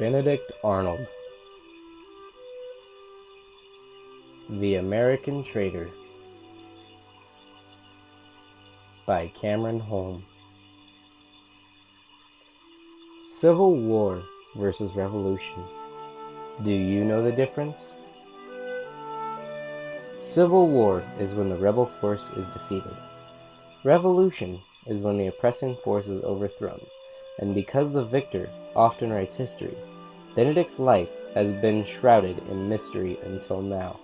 Benedict Arnold, The American Traitor, by Cameron Holm. Civil War versus Revolution. Do you know the difference? Civil war is when the rebel force is defeated. Revolution is when the oppressing force is overthrown, and because the victor often writes history, Benedict's life has been shrouded in mystery until now.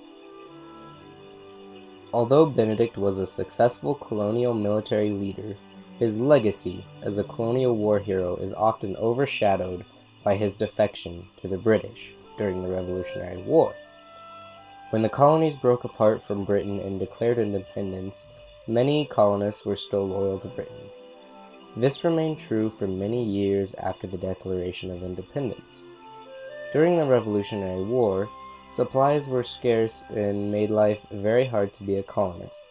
Although Benedict was a successful colonial military leader, his legacy as a colonial war hero is often overshadowed by his defection to the British during the Revolutionary War. When the colonies broke apart from Britain and declared independence, many colonists were still loyal to Britain. This remained true for many years after the Declaration of Independence. During the Revolutionary War, supplies were scarce and made life very hard to be a colonist.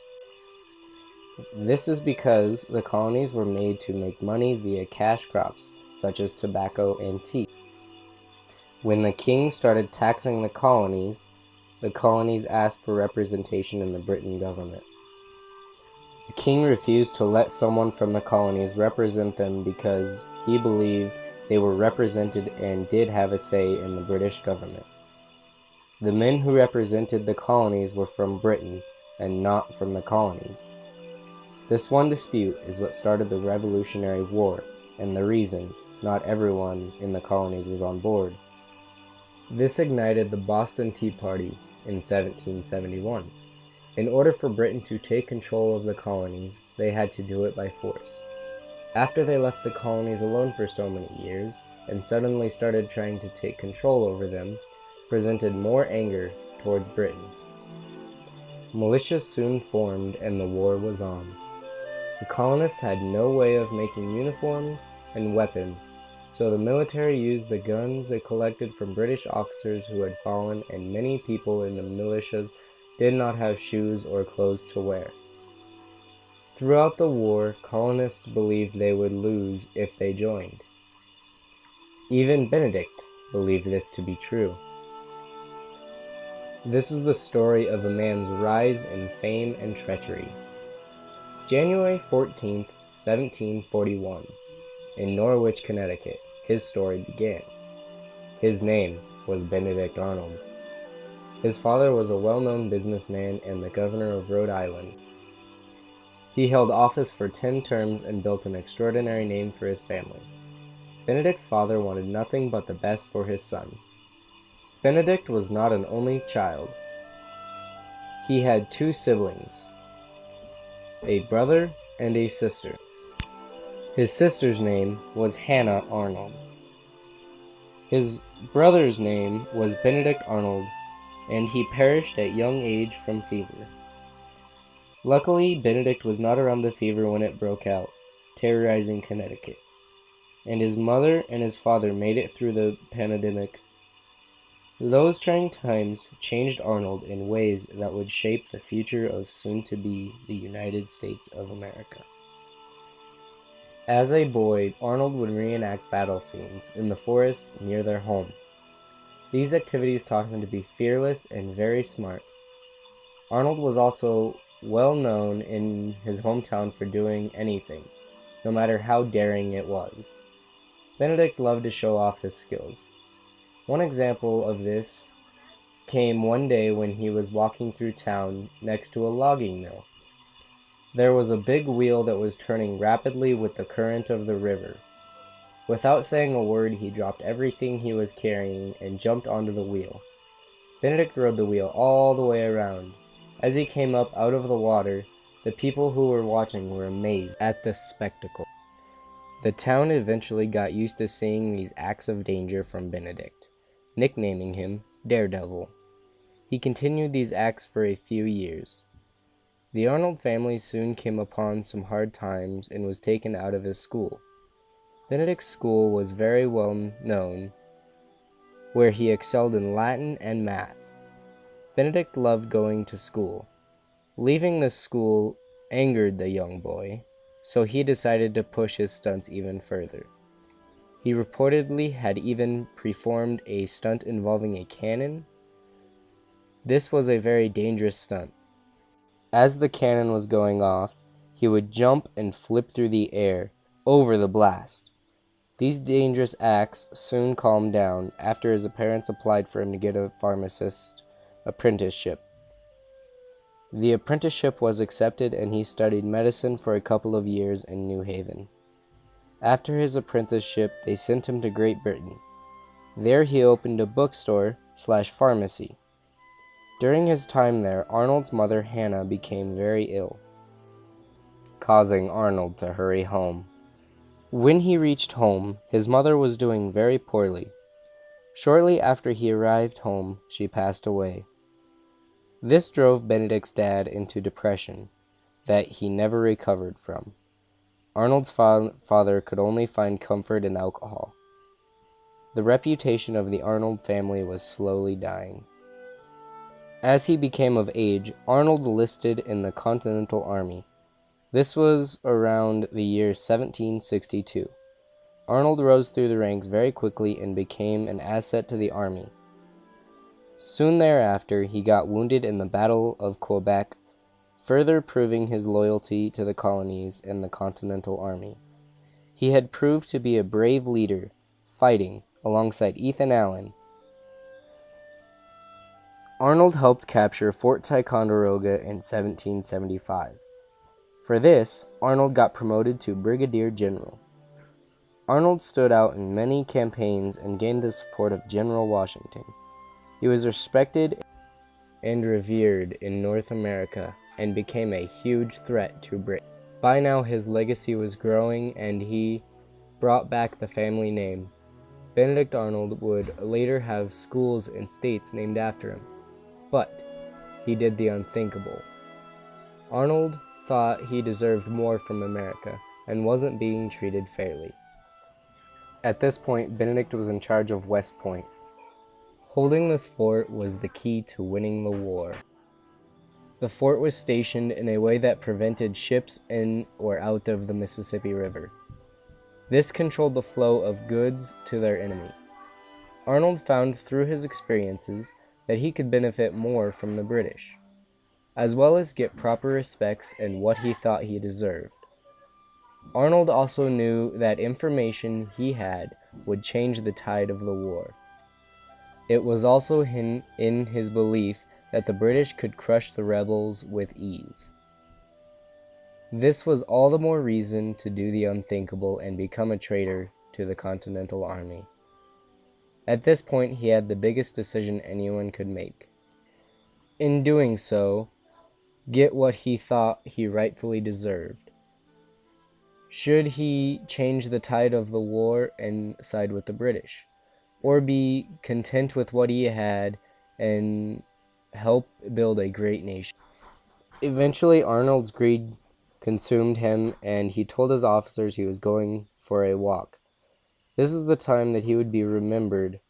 This is because the colonies were made to make money via cash crops, such as tobacco and tea. When the king started taxing the colonies asked for representation in the Britain government. The king refused to let someone from the colonies represent them because he believed they were represented and did have a say in the British government. The men who represented the colonies were from Britain and not from the colonies. This one dispute is what started the Revolutionary War and the reason not everyone in the colonies was on board. This ignited the Boston Tea Party in 1771. In order for Britain to take control of the colonies, they had to do it by force. After they left the colonies alone for so many years, and suddenly started trying to take control over them, presented more anger towards Britain. Militias soon formed and the war was on. The colonists had no way of making uniforms and weapons, so the military used the guns they collected from British officers who had fallen, and many people in the militias did not have shoes or clothes to wear. Throughout the war, colonists believed they would lose if they joined. Even Benedict believed this to be true. This is the story of a man's rise in fame and treachery. January 14th, 1741, in Norwich, Connecticut, his story began. His name was Benedict Arnold. His father was a well-known businessman and the governor of Rhode Island. He held office for 10 terms and built an extraordinary name for his family. Benedict's father wanted nothing but the best for his son. Benedict was not an only child. He had 2 siblings, a brother and a sister. His sister's name was Hannah Arnold. His brother's name was Benedict Arnold, and he perished at young age from fever. Luckily, Benedict was not around the fever when it broke out, terrorizing Connecticut, and his mother and his father made it through the pandemic. Those trying times changed Arnold in ways that would shape the future of soon-to-be the United States of America. As a boy, Arnold would reenact battle scenes in the forest near their home. These activities taught him to be fearless and very smart. Arnold was also well known in his hometown for doing anything, no matter how daring it was. Benedict loved to show off his skills. One example of this came one day when he was walking through town next to a logging mill. There was a big wheel that was turning rapidly with the current of the river. Without saying a word, he dropped everything he was carrying and jumped onto the wheel. Benedict rode the wheel all the way around. As he came up out of the water, the people who were watching were amazed at the spectacle. The town eventually got used to seeing these acts of danger from Benedict, nicknaming him Daredevil. He continued these acts for a few years. The Arnold family soon came upon some hard times and was taken out of his school. Benedict's school was very well known, where he excelled in Latin and math. Benedict loved going to school. Leaving the school angered the young boy, so he decided to push his stunts even further. He reportedly had even performed a stunt involving a cannon. This was a very dangerous stunt. As the cannon was going off, he would jump and flip through the air over the blast. These dangerous acts soon calmed down after his parents applied for him to get a pharmacist apprenticeship. The apprenticeship was accepted and he studied medicine for a couple of years in New Haven. After his apprenticeship, they sent him to Great Britain. There he opened a bookstore/pharmacy. During his time there, Arnold's mother Hannah became very ill, causing Arnold to hurry home. When he reached home, his mother was doing very poorly. Shortly after he arrived home, she passed away. This drove Benedict's dad into depression that he never recovered from. Arnold's father could only find comfort in alcohol. The reputation of the Arnold family was slowly dying. As he became of age, Arnold enlisted in the Continental Army. This was around the year 1762. Arnold rose through the ranks very quickly and became an asset to the army. Soon thereafter, he got wounded in the Battle of Quebec, further proving his loyalty to the colonies and the Continental Army. He had proved to be a brave leader, fighting alongside Ethan Allen. Arnold helped capture Fort Ticonderoga in 1775. For this, Arnold got promoted to Brigadier General. Arnold stood out in many campaigns and gained the support of General Washington. He was respected and revered in North America and became a huge threat to Britain. By now his legacy was growing and he brought back the family name. Benedict Arnold would later have schools and states named after him. But he did the unthinkable. Arnold thought he deserved more from America and wasn't being treated fairly. At this point, Benedict was in charge of West Point. Holding this fort was the key to winning the war. The fort was stationed in a way that prevented ships in or out of the Mississippi River. This controlled the flow of goods to their enemy. Arnold found through his experiences that he could benefit more from the British, as well as get proper respects and what he thought he deserved. Arnold also knew that information he had would change the tide of the war. It was also in his belief that the British could crush the rebels with ease. This was all the more reason to do the unthinkable and become a traitor to the Continental Army. At this point, he had the biggest decision anyone could make. In doing so, get what he thought he rightfully deserved. Should he change the tide of the war and side with the British, or be content with what he had and help build a great nation? Eventually, Arnold's greed consumed him, and he told his officers he was going for a walk. This is the time that he would be remembered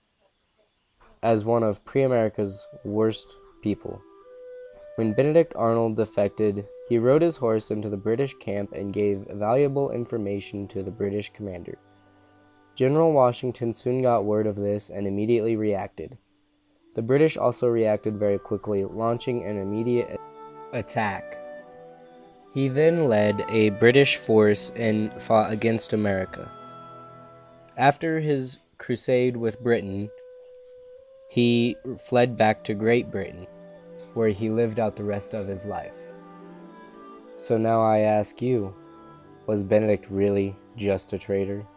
as one of pre-America's worst people. When Benedict Arnold defected, he rode his horse into the British camp and gave valuable information to the British commander. General Washington soon got word of this and immediately reacted. The British also reacted very quickly, launching an immediate attack. He then led a British force and fought against America. After his crusade with Britain, he fled back to Great Britain, where he lived out the rest of his life. So now I ask you, was Benedict really just a traitor?